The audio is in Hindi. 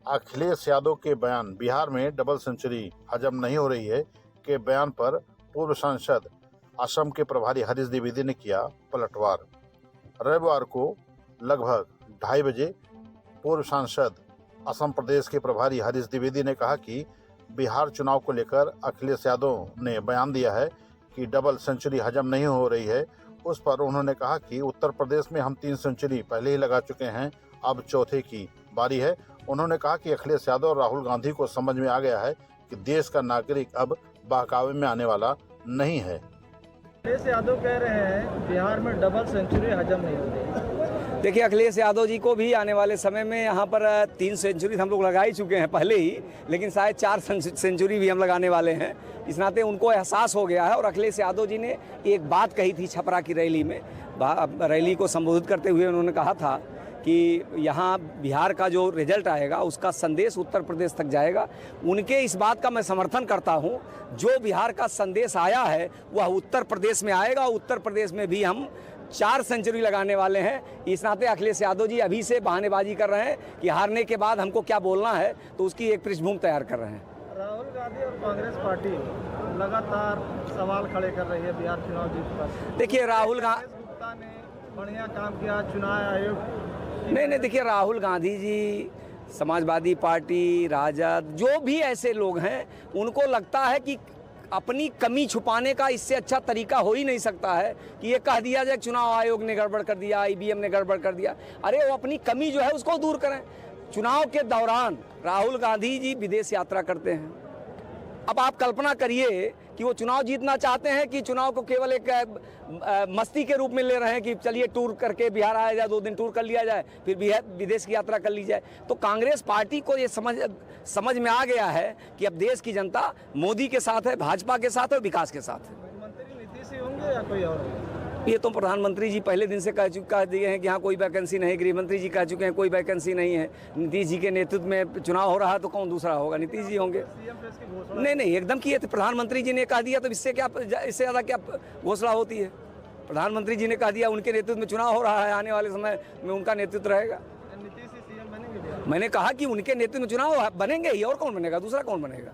अखिलेश यादव के बयान बिहार में डबल सेंचुरी हजम नहीं हो रही है के बयान पर पूर्व सांसद असम के प्रभारी हरीश द्विवेदी ने किया पलटवार। रविवार को लगभग 2:30 बजे पूर्व सांसद असम प्रदेश के प्रभारी हरीश द्विवेदी ने कहा कि बिहार चुनाव को लेकर अखिलेश यादव ने बयान दिया है कि डबल सेंचुरी हजम नहीं हो रही है। उस पर उन्होंने कहा कि उत्तर प्रदेश में हम 3 सेंचुरी पहले ही लगा चुके हैं, अब चौथे की बारी है। उन्होंने कहा कि अखिलेश यादव और राहुल गांधी को समझ में आ गया है कि देश का नागरिक अब बहकावे में आने वाला नहीं है। अखिलेश यादव कह रहे हैं बिहार में डबल सेंचुरी हजम नहीं हो रही। देखिए, अखिलेश यादव जी को भी आने वाले समय में यहाँ पर 3 सेंचुरी हम लोग लगा ही चुके हैं पहले ही, लेकिन शायद 4 सेंचुरी भी हम लगाने वाले हैं। इस नाते उनको एहसास हो गया है। और अखिलेश यादव जी ने एक बात कही थी छपरा की रैली में, रैली को संबोधित करते हुए उन्होंने कहा था कि यहाँ बिहार का जो रिजल्ट आएगा उसका संदेश उत्तर प्रदेश तक जाएगा। उनके इस बात का मैं समर्थन करता हूँ। जो बिहार का संदेश आया है वह उत्तर प्रदेश में आएगा। उत्तर प्रदेश में भी हम 4 सेंचुरी लगाने वाले हैं। इस नाते अखिलेश यादव जी अभी से बहानेबाजी कर रहे हैं कि हारने के बाद हमको क्या बोलना है, तो उसकी एक पृष्ठभूमि तैयार कर रहे हैं। राहुल गांधी और कांग्रेस पार्टी लगातार सवाल खड़े कर रही है बिहार चुनाव जीत पर। देखिए, राहुल गुप्ता ने बढ़िया काम किया, चुनाव आयोग नहीं, देखिए, राहुल गांधी जी, समाजवादी पार्टी, राजद, जो भी ऐसे लोग हैं, उनको लगता है कि अपनी कमी छुपाने का इससे अच्छा तरीका हो ही नहीं सकता है कि ये कह दिया जाए चुनाव आयोग ने गड़बड़ कर दिया, ईवीएम ने गड़बड़ कर दिया। अरे वो अपनी कमी जो है उसको दूर करें। चुनाव के दौरान राहुल गांधी जी विदेश यात्रा करते हैं। अब आप कल्पना करिए कि वो चुनाव जीतना चाहते हैं कि चुनाव को केवल एक मस्ती के रूप में ले रहे हैं कि चलिए टूर करके बिहार आया जाए, 2 दिन टूर कर लिया जाए, फिर बिहार विदेश की यात्रा कर ली जाए। तो कांग्रेस पार्टी को ये समझ में आ गया है कि अब देश की जनता मोदी के साथ है, भाजपा के साथ है, विकास के साथ है। मंत्री नीतीश ही होंगे या कोई और? ये तो प्रधानमंत्री जी पहले दिन से कह दिए हैं कि हाँ कोई वैकेंसी नहीं। गृह मंत्री जी कह चुके हैं कोई वैकेंसी नहीं है। नीतीश जी के नेतृत्व में चुनाव हो रहा है तो कौन दूसरा होगा? नीतीश जी होंगे। नहीं, एकदम किए थे। प्रधानमंत्री जी ने कह दिया तो इससे ज़्यादा क्या घोषणा होती है? प्रधानमंत्री जी ने कह दिया, उनके नेतृत्व में चुनाव हो रहा है, आने वाले समय में उनका नेतृत्व रहेगा। नीतीश सीएम बनेंगे? मैंने कहा कि उनके नेतृत्व में चुनाव बनेंगे ही, और कौन बनेगा? दूसरा कौन बनेगा?